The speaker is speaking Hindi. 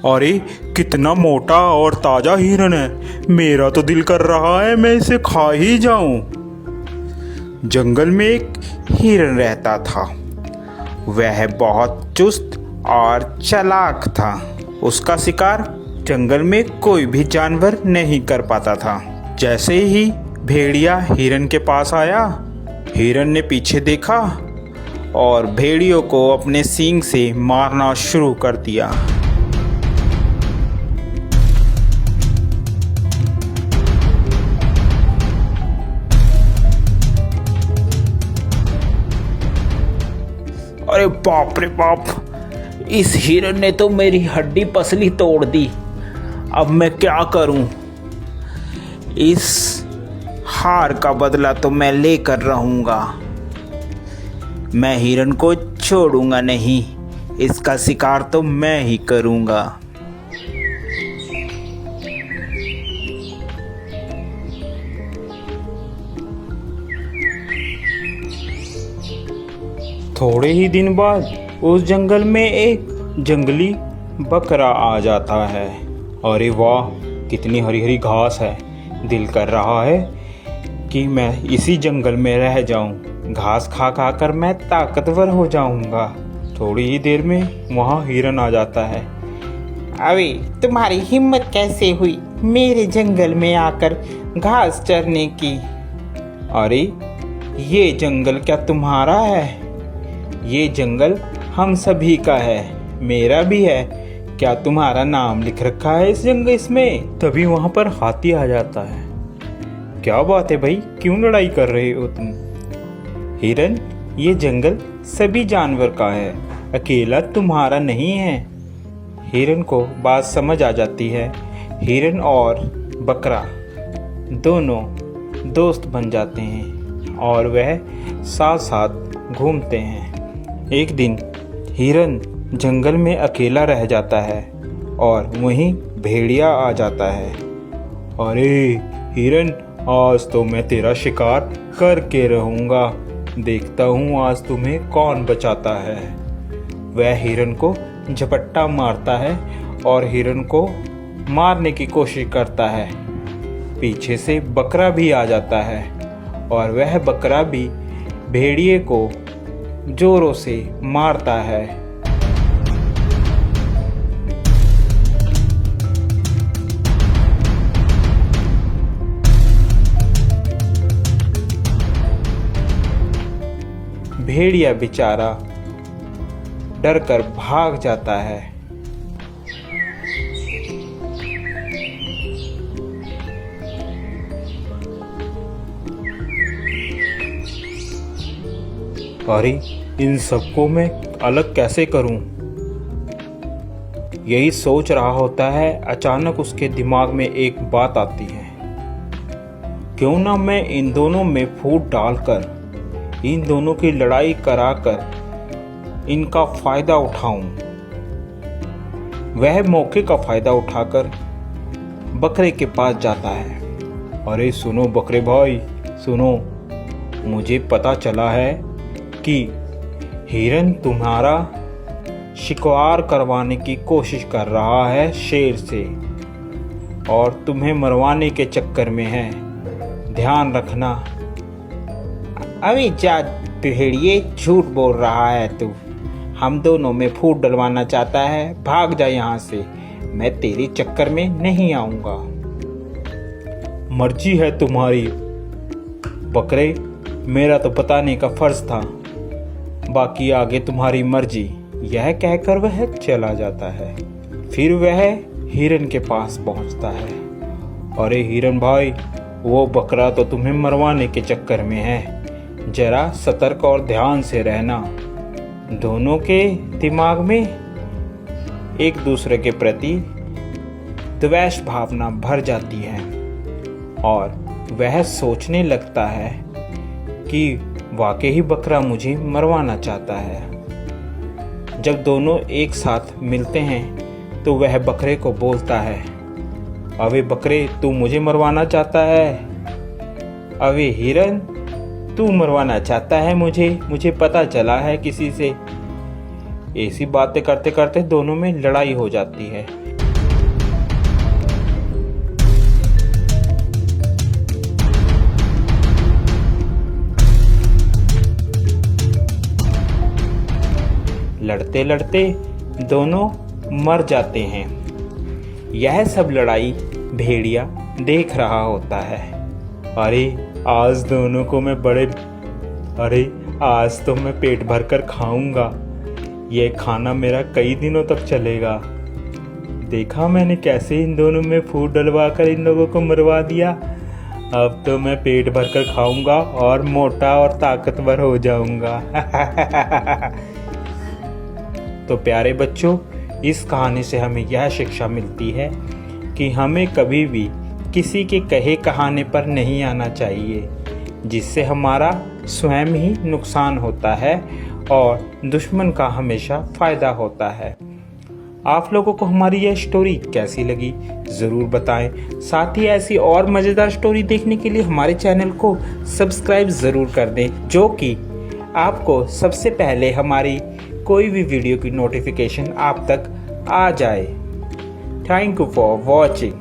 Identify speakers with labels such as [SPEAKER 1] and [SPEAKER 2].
[SPEAKER 1] अरे कितना मोटा और ताजा हिरन है। मेरा तो दिल कर रहा है मैं इसे खा ही जाऊं। जंगल में एक हिरन रहता था। वह बहुत चुस्त और चालाक था। उसका शिकार जंगल में कोई भी जानवर नहीं कर पाता था। जैसे ही भेड़िया हिरन के पास आया, हिरन ने पीछे देखा और भेड़ियों को अपने सींग से मारना शुरू कर दिया।
[SPEAKER 2] अरे बाप रे बाप, इस हिरन ने तो मेरी हड्डी पसली तोड़ दी। अब मैं क्या करूं? इस हार का बदला तो मैं लेकर रहूंगा। मैं हिरन को छोड़ूंगा नहीं। इसका शिकार तो मैं ही करूंगा।
[SPEAKER 1] थोड़े ही दिन बाद उस जंगल में एक जंगली बकरा आ जाता है। अरे वाह, कितनी हरी हरी घास है। दिल कर रहा है कि मैं इसी जंगल में रह जाऊं। घास खा खा कर मैं ताकतवर हो जाऊंगा। थोड़ी ही देर में वहाँ हिरन आ जाता है।
[SPEAKER 3] अरे तुम्हारी हिम्मत कैसे हुई मेरे जंगल में आकर घास चरने की?
[SPEAKER 1] अरे ये जंगल क्या तुम्हारा है? ये जंगल हम सभी का है, मेरा भी है। क्या तुम्हारा नाम लिख रखा है इस जंगल इसमें? तभी वहां पर हाथी आ जाता है। क्या बात है भाई, क्यों लड़ाई कर रहे हो तुम? हिरन, ये जंगल सभी जानवर का है, अकेला तुम्हारा नहीं है। हिरन को बात समझ आ जाती है। हिरन और बकरा दोनों दोस्त बन जाते हैं और वह साथ साथ घूमते हैं। एक दिन हिरन जंगल में अकेला रह जाता है और वहीं भेड़िया आ जाता है। अरे हिरन, आज तो मैं तेरा शिकार करके रहूंगा। देखता हूँ आज तुम्हें कौन बचाता है। वह हिरन को झपट्टा मारता है और हिरन को मारने की कोशिश करता है। पीछे से बकरा भी आ जाता है और वह बकरा भी भेड़िए को जोरों से मारता है। भेड़िया बेचारा डरकर भाग जाता है। अरे इन सबको मैं अलग कैसे करूं? यही सोच रहा होता है, अचानक उसके दिमाग में एक बात आती है। क्यों ना मैं इन दोनों में फूट डालकर इन दोनों की लड़ाई कराकर इनका फायदा उठाऊं। वह मौके का फायदा उठाकर बकरे के पास जाता है। अरे सुनो बकरे भाई, सुनो, मुझे पता चला है कि हिरन तुम्हारा शिकार करवाने की कोशिश कर रहा है शेर से और तुम्हें मरवाने के चक्कर में है। ध्यान रखना।
[SPEAKER 3] अरे जा भेड़िए, झूठ बोल रहा है तू। हम दोनों में फूट डलवाना चाहता है? भाग जा यहाँ से, मैं तेरे चक्कर में नहीं आऊंगा।
[SPEAKER 1] मर्जी है तुम्हारी बकरे, मेरा तो बताने का फर्ज था। बाकी आगे तुम्हारी मर्जी। यह कहकर वह चला जाता है। फिर वह हिरन के पास पहुंचता है। अरे हिरन भाई, वो बकरा तो तुम्हें मरवाने के चक्कर में है। जरा सतर्क और ध्यान से रहना। दोनों के दिमाग में एक दूसरे के प्रति द्वेष भावना भर जाती है और वह सोचने लगता है कि वाकई ही बकरा मुझे मरवाना चाहता है। जब दोनों एक साथ मिलते हैं तो वह बकरे को बोलता है, अबे बकरे, तू मुझे मरवाना चाहता है? अबे हिरन, तू मरवाना चाहता है मुझे पता चला है किसी से। ऐसी बातें करते करते दोनों में लड़ाई हो जाती है। लड़ते लड़ते दोनों मर जाते हैं। यह सब लड़ाई भेड़िया देख रहा होता है। अरे आज दोनों को मैं आज तो मैं पेट भर कर खाऊंगा। यह खाना मेरा कई दिनों तक चलेगा। देखा मैंने कैसे इन दोनों में फूट डलवा कर इन लोगों को मरवा दिया। अब तो मैं पेट भर कर खाऊंगा और मोटा और ताकतवर हो जाऊंगा। तो प्यारे बच्चों, इस कहानी से हमें यह शिक्षा मिलती है कि हमें कभी भी किसी के कहे कहाने पर नहीं आना चाहिए, जिससे हमारा स्वयं ही नुकसान होता है और दुश्मन का हमेशा फायदा होता है। आप लोगों को हमारी यह स्टोरी कैसी लगी ज़रूर बताएं। साथ ही ऐसी और मज़ेदार स्टोरी देखने के लिए हमारे चैनल को सब्सक्राइब ज़रूर कर दें, जो कि आपको सबसे पहले हमारी कोई भी वीडियो की नोटिफिकेशन आप तक आ जाए। Thank you for watching.